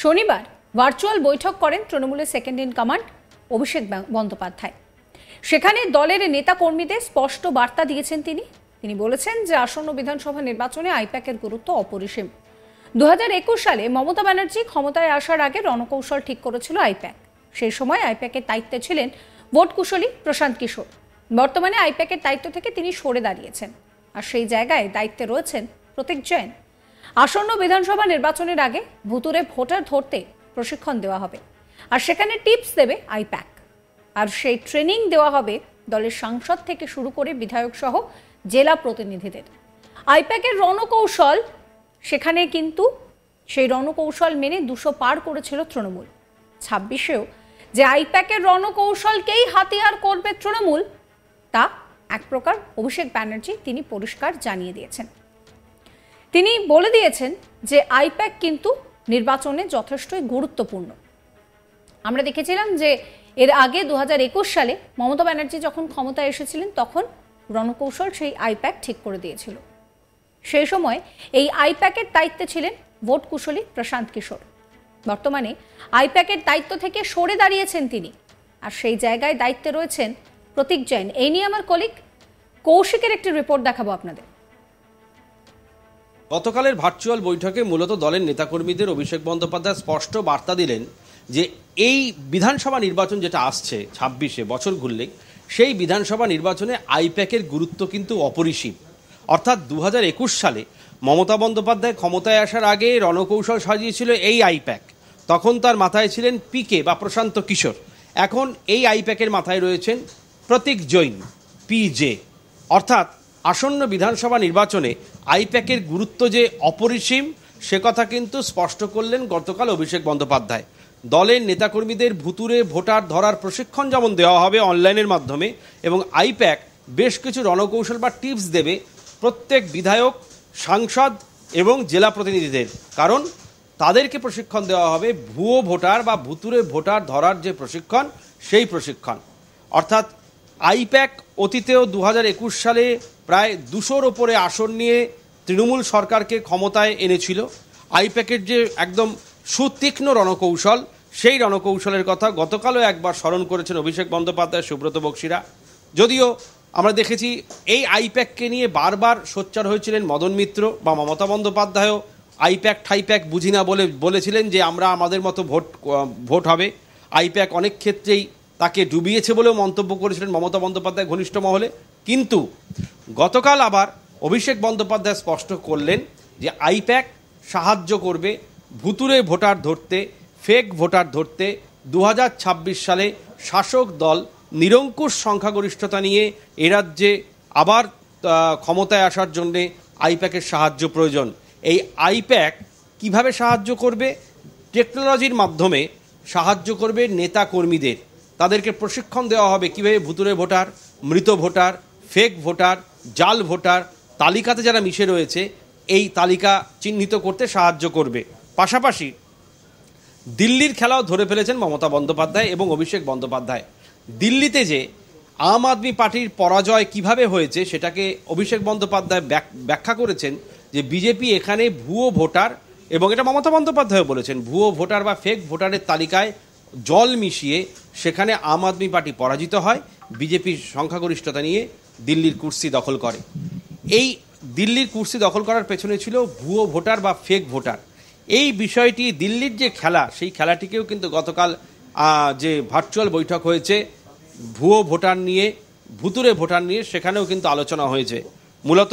শনিবার ভার্চুয়াল বৈঠক করেন তৃণমূলের second in command Abhishek Bandyopadhyay. সেখানে দলের নেতা কর্মীদের স্পষ্ট বার্তা দিয়েছেন তিনি বলেছেন যে আসন্ন বিধানসভা নির্বাচনে আইপ্যাকের গুরুত্ব অপরিসীম। 2021 সালে মমতা ব্যানার্জি ক্ষমতায় আসার আগে রণকৌশল ঠিক করেছিল আইপ্যাক। সেই সময় আইপ্যাকের দায়িত্বে ছিলেন ভোট কুশলী প্রশান্ত কিশোর। বর্তমানে আইপ্যাকের দায়িত্ব থেকে তিনি সরে দাঁড়িয়েছেন, আর সেই জায়গায় দায়িত্বে রয়েছেন প্রতীক জৈন। আসন্ন বিধানসভা নির্বাচনের আগে ভুতুরে ভোটার ধরতে প্রশিক্ষণ দেওয়া হবে, আর সেখানে টিপস দেবে আইপ্যাক। আর সেই ট্রেনিং দেওয়া হবে দলের সাংসদ থেকে শুরু করে বিধায়ক সহ জেলা প্রতিনিধিদের। আইপ্যাকের রণকৌশল, সেখানে কিন্তু সেই রণকৌশল মেনে 200 পার করেছিল তৃণমূল। 26এও যে আইপ্যাকের রণকৌশলকেই হাতিয়ার করবে তৃণমূল, তা এক প্রকার অভিষেক ব্যানার্জি তিনি পরিষ্কার জানিয়ে দিয়েছেন। তিনি বলে দিয়েছেন যে আইপ্যাক কিন্তু নির্বাচনে যথেষ্টই গুরুত্বপূর্ণ। আমরা দেখেছিলাম যে এর আগে 2021 সালে মমতা ব্যানার্জি যখন ক্ষমতায় এসেছিলেন তখন রণকৌশল সেই আইপ্যাক ঠিক করে দিয়েছিল। সেই সময় এই আইপ্যাকের দায়িত্বে ছিলেন ভোট কুশলী প্রশান্ত কিশোর। বর্তমানে আইপ্যাকের দায়িত্ব থেকে সরে দাঁড়িয়েছেন তিনি, আর সেই জায়গায় দায়িত্বে রয়েছেন প্রতীক জৈন। এই নিয়ে আমার কলিগ কৌশিকের একটি রিপোর্ট দেখাবো আপনাদের। গতকালের ভার্চুয়াল বৈঠকে মূলত দলের নেতাকর্মীদের অভিষেক বন্দ্যোপাধ্যায় স্পষ্ট বার্তা দিলেন যে এই বিধানসভা নির্বাচন যেটা আসছে 26-এ বছর ঘুরলে, সেই বিধানসভা নির্বাচনে আইপ্যাকের গুরুত্ব কিন্তু অপরিসীম। অর্থাৎ 2021 সালে মমতা বন্দ্যোপাধ্যায় ক্ষমতায় আসার আগে রণকৌশল সাজিয়েছিল এই আইপ্যাক। তখন তার মাথায় ছিলেন পিকে বা প্রশান্ত কিশোর। এখন এই আইপ্যাকের মাথায় রয়েছেন প্রতীক জৈন, পিজে। অর্থাৎ আসন্ন বিধানসভা নির্বাচনে আইপ্যাকের গুরুত্ব যে অপরিসীম, সে কথা কিন্তু স্পষ্ট করলেন গতকাল অভিষেক বন্দ্যোপাধ্যায়। দলের নেতাকর্মীদের ভুতুরে ভোটার ধরার প্রশিক্ষণ যেমন দেওয়া হবে অনলাইনের মাধ্যমে, এবং আইপ্যাক বেশ কিছু রণকৌশল বা টিপস দেবে প্রত্যেক বিধায়ক, সাংসদ এবং জেলা প্রতিনিধিদের। কারণ তাদেরকে প্রশিক্ষণ দেওয়া হবে ভুয়ো ভোটার বা ভুতুরে ভোটার ধরার যে প্রশিক্ষণ, সেই প্রশিক্ষণ। অর্থাৎ আইপ্যাক অতীতেও 2021 সালে প্রায় 200-র ওপরে আসন নিয়ে তৃণমূল সরকারকে ক্ষমতায় এনেছিল। আইপ্যাকের যে একদম সুতীক্ষ্ণ রণকৌশল, সেই রণকৌশলের কথা গতকালও একবার স্মরণ করেছেন অভিষেক বন্দ্যোপাধ্যায়, সুব্রত বক্সিরা। যদিও আমরা দেখেছি এই আইপ্যাককে নিয়ে বারবার সোচ্চার হয়েছিলেন মদন মিত্র বা মমতা বন্দ্যোপাধ্যায়ও। আইপ্যাক ঠাইপ্যাক বুঝি না বলেছিলেন যে আমরা আমাদের মতো ভোট হবে। আইপ্যাক অনেক ক্ষেত্রেই তাকে ডুবিয়েছে বলেও মন্তব্য করেছিলেন মমতা বন্দ্যোপাধ্যায় ঘনিষ্ঠ মহলে। কিন্তু গতকাল আবার অভিষেক বন্দ্যোপাধ্যায় স্পষ্ট করলেন যে আইপ্যাক সাহায্য করবে ভুতুরে ভোটার ধরতে, ফেক ভোটার ধরতে। 2026 সালে শাসক দল নিরঙ্কুশ সংখ্যাগরিষ্ঠতা নিয়ে এ রাজ্যে আবার ক্ষমতায় আসার জন্যে আইপ্যাকের সাহায্য প্রয়োজন। এই আইপ্যাক কিভাবে সাহায্য করবে? টেকনোলজির মাধ্যমে সাহায্য করবে নেতা কর্মীদের। তাদেরকে প্রশিক্ষণ দেওয়া হবে কীভাবে ভুতুরে ভোটার, মৃত ভোটার, ফেক ভোটার, জাল ভোটার তালিকাতে যারা মিশে রয়েছে, এই তালিকা চিহ্নিত করতে সাহায্য করবে। পাশাপাশি দিল্লির খেলাও ধরে ফেলেছেন মমতা বন্দ্যোপাধ্যায় এবং অভিষেক বন্দ্যোপাধ্যায়। দিল্লিতে যে আম আদমি পার্টির পরাজয় কিভাবে হয়েছে, সেটাকে অভিষেক বন্দ্যোপাধ্যায় ব্যাখ্যা করেছেন যে বিজেপি এখানে ভুয়ো ভোটার, এবং এটা মমতা বন্দ্যোপাধ্যায় বলেছেন, ভুয়ো ভোটার বা ফেক ভোটারের তালিকায় জল মিশিয়ে সেখানে আম আদমি পার্টি পরাজিত হয়, বিজেপির সংখ্যাগরিষ্ঠতা নিয়ে দিল্লির কুর্সি দখল করে। এই দিল্লির কুর্সি দখল করার পেছনে ছিল ভুয়ো ভোটার বা ফেক ভোটার। এই বিষয়টি দিল্লির যে খেলা, সেই খেলাটিকেও কিন্তু গতকাল যে ভার্চুয়াল বৈঠক হয়েছে ভুয়ো ভোটার নিয়ে, ভুতুরে ভোটার নিয়ে, সেখানেও কিন্তু আলোচনা হয়েছে। মূলত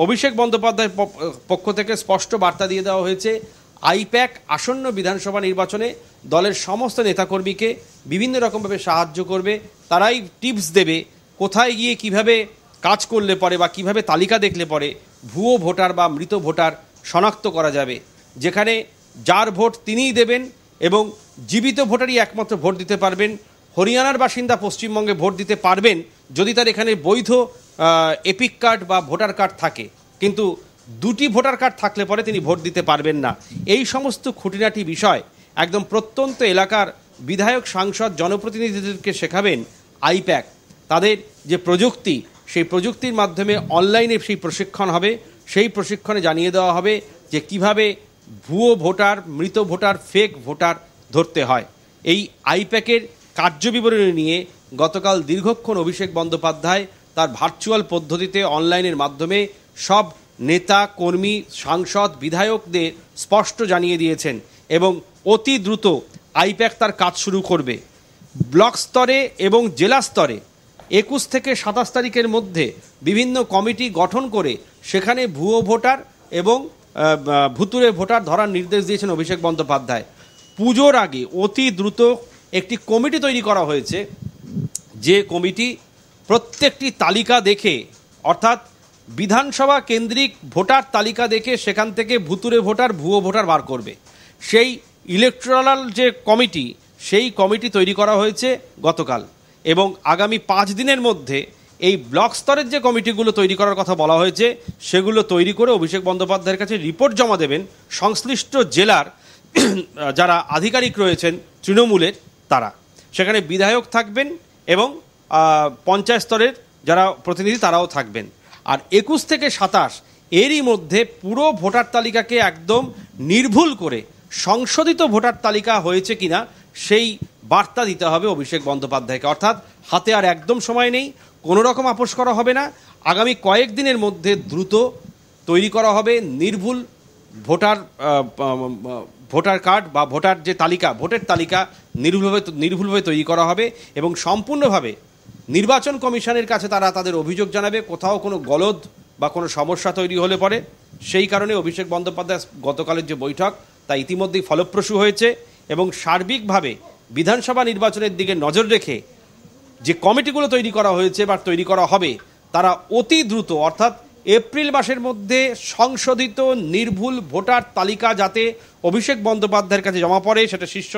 অভিষেক বন্দ্যোপাধ্যায়ের পক্ষ থেকে স্পষ্ট বার্তা দিয়ে দেওয়া হয়েছে আইপ্যাক আসন্ন বিধানসভা নির্বাচনে দলের সমস্ত নেতাকর্মীকে বিভিন্ন রকমভাবে সাহায্য করবে। তারাই টিপস দেবে কোথায় গিয়ে কিভাবে কাজ করলে পরে বা কিভাবে তালিকা দেখলে পরে ভুয়ো ভোটার বা মৃত ভোটার শনাক্ত করা যাবে। যেখানে যার ভোট তিনিই দেবেন এবং জীবিত ভোটারই একমাত্র ভোট দিতে পারবেন। হরিয়ানার বাসিন্দা পশ্চিমবঙ্গে ভোট দিতে পারবেন যদি তার এখানে বৈধ এপিক কার্ড বা ভোটার কার্ড থাকে, কিন্তু 2টি ভোটার কার্ড থাকলে পরে তিনি ভোট দিতে পারবেন না। এই সমস্ত খুঁটিনাটি বিষয় একদম প্রত্যন্ত এলাকার বিধায়ক, সাংসদ, জনপ্রতিনিধিদেরকে শেখাবেন আইপ্যাক। তাদের যে প্রযুক্তি, সেই প্রযুক্তির মাধ্যমে অনলাইনে সেই প্রশিক্ষণ হবে। সেই প্রশিক্ষণে জানিয়ে দেওয়া হবে যে কিভাবে ভুয়ো ভোটার, মৃত ভোটার, ফেক ভোটার ধরতে হয়। এই আইপ্যাকের কার্যবিবরণী নিয়ে গতকাল দীর্ঘক্ষণ অভিষেক বন্দ্যোপাধ্যায় তার ভার্চুয়াল পদ্ধতিতে অনলাইনের মাধ্যমে সব নেতা, কর্মী, সাংসদ, বিধায়কদের স্পষ্ট জানিয়ে দিয়েছেন এবং অতি দ্রুত আইপ্যাক তার কাজ শুরু করবে। ব্লক স্তরে এবং জেলা স্তরে 21 থেকে 27 তারিখের মধ্যে বিভিন্ন কমিটি গঠন করে সেখানে ভুয়ো ভোটার এবং ভুতুরে ভোটার ধরার নির্দেশ দিয়েছেন অভিষেক বন্দ্যোপাধ্যায়। পুজোর আগে অতি দ্রুত একটি কমিটি তৈরি করা হয়েছে, যে কমিটি প্রত্যেকটি তালিকা দেখে, অর্থাৎ বিধানসভা কেন্দ্রিক ভোটার তালিকা দেখে সেখান থেকে ভুতুরে ভোটার, ভুয়ো ভোটার বার করবে। সেই ইলেকট্রাল যে কমিটি, সেই কমিটি তৈরি করা হয়েছে গতকাল এবং আগামী 5 দিনের মধ্যে এই ব্লক স্তরের যে কমিটিগুলো তৈরি করার কথা বলা হয়েছে সেগুলো তৈরি করে অভিষেক বন্দ্যোপাধ্যায়ের কাছে রিপোর্ট জমা দেবেন সংশ্লিষ্ট জেলার যারা আধিকারিক রয়েছেন তৃণমূলের, তারা সেখানে বিধায়ক থাকবেন এবং পঞ্চায়েত স্তরের যারা প্রতিনিধি তারাও থাকবেন। আর 21 থেকে 27 এরই মধ্যে পুরো ভোটার তালিকাকে একদম নির্ভুল করে সংশোধিত ভোটার তালিকা হয়েছে কিনা সেই বার্তা দিতে হবে অভিষেক বন্দ্যোপাধ্যায়কে। অর্থাৎ হাতে আর একদম সময় নেই, কোনো রকম আপোষ করা হবে না। আগামী কয়েকদিনের মধ্যে দ্রুত তৈরি করা হবে নির্ভুল ভোটার কার্ড বা ভোটার যে তালিকা, ভোটের তালিকা নির্ভুলভাবে তৈরি করা হবে এবং সম্পূর্ণভাবে নির্বাচন কমিশনের কাছে তারা তাদের অভিযোগ জানাবে কোথাও কোনো গলদ বা কোনো সমস্যা তৈরি হলে পরে। সেই কারণে অভিষেক বন্দ্যোপাধ্যায় গতকালের যে বৈঠক তা ইতিমধ্যেই ফলপ্রসূ হয়েছে এবং সার্বিকভাবে বিধানসভা নির্বাচনের দিকে নজর রেখে যে কমিটিগুলো তৈরি করা হয়েছে বা তৈরি করা হবে তারা অতি দ্রুত, অর্থাৎ এপ্রিল মাসের মধ্যে সংশোধিত নির্ভুল ভোটার তালিকা যাতে অভিষেক বন্দ্যোপাধ্যায়ের কাছে জমা পড়ে, সেটা শীর্ষ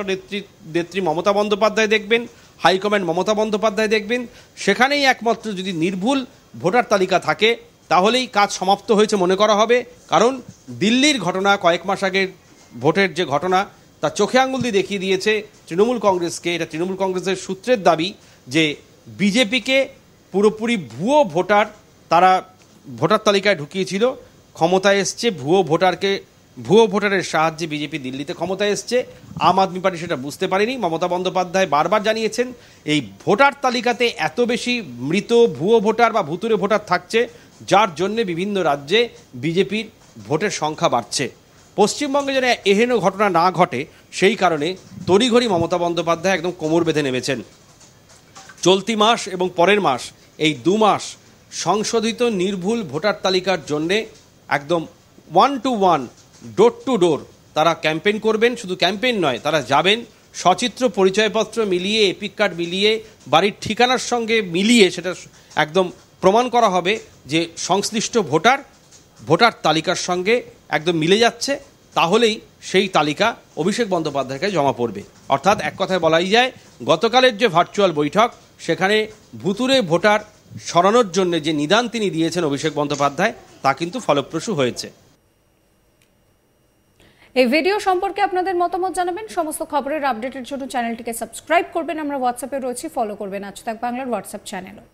নেত্রী মমতা বন্দ্যোপাধ্যায় দেখবেন, হাইকমান্ড মমতা বন্দ্যোপাধ্যায় দেখবেন। সেখানেই একমাত্র যদি নির্ভুল ভোটার তালিকা থাকে তাহলেই কাজ সমাপ্ত হয়েছে মনে করা হবে। কারণ দিল্লির ঘটনা, কয়েক মাস আগের ভোটের যে ঘটনা, তা চোখে আঙুল দিয়ে দেখিয়ে দিয়েছে তৃণমূল কংগ্রেসকে। এটা তৃণমূল কংগ্রেসের সূত্রের দাবি যে বিজেপিকে পুরোপুরি ভুয়ো ভোটার তারা ভোটার তালিকায় ঢুকিয়েছিল, ক্ষমতায় এসছে ভুয়ো ভোটারের সাহায্যে বিজেপি দিল্লিতে ক্ষমতায় এসছে। আম আদমি পার্টি সেটা বুঝতে পারেনি। মমতা বন্দ্যোপাধ্যায় বারবার জানিয়েছেন এই ভোটার তালিকাতে এত বেশি মৃত ভুয়ো ভোটার বা ভুতুরে ভোটার থাকছে, যার জন্যে বিভিন্ন রাজ্যে বিজেপির ভোটের সংখ্যা বাড়ছে। পশ্চিমবঙ্গে যেন এহেন ঘটনা না ঘটে সেই কারণে তড়িঘড়ি মমতা বন্দ্যোপাধ্যায় একদম কোমর বেঁধে নেমেছেন। চলতি মাস এবং পরের মাস, এই 2 মাস সংশোধিত নির্ভুল ভোটার তালিকার জন্যে একদম 1 to 1 ডোর টু ডোর তারা ক্যাম্পেইন করবেন। শুধু ক্যাম্পেইন নয়, তারা যাবেন সচিত্র পরিচয়পত্র মিলিয়ে, এপিক কার্ড মিলিয়ে, বাড়ির ঠিকানার সঙ্গে মিলিয়ে সেটা একদম প্রমাণ করা হবে যে সংশ্লিষ্ট ভোটার তালিকার সঙ্গে একদম মিলে যাচ্ছে। তাহলেই সেই তালিকা অভিষেক বন্দ্যোপাধ্যায়কে জমা পড়বে। অর্থাৎ এক কথায় বলাই যায়, গতকালের যে ভার্চুয়াল বৈঠক সেখানে ভুতুরে ভোটার সরানোর জন্য যে নিদান তিনি দিয়েছেন অভিষেক বন্দ্যোপাধ্যায়, তা কিন্তু ফলপ্রসূ হয়েছে। এই ভিডিও সম্পর্কে আপনাদের মতামত জানাবেন। সমস্ত খবরের আপডেটের জন্য চ্যানেলটিকে সাবস্ক্রাইব করবেন। আমরা হোয়াটসঅ্যাপে রয়েছি, ফলো করবেন আজ তাক বাংলার হোয়াটসঅ্যাপ চ্যানেলও।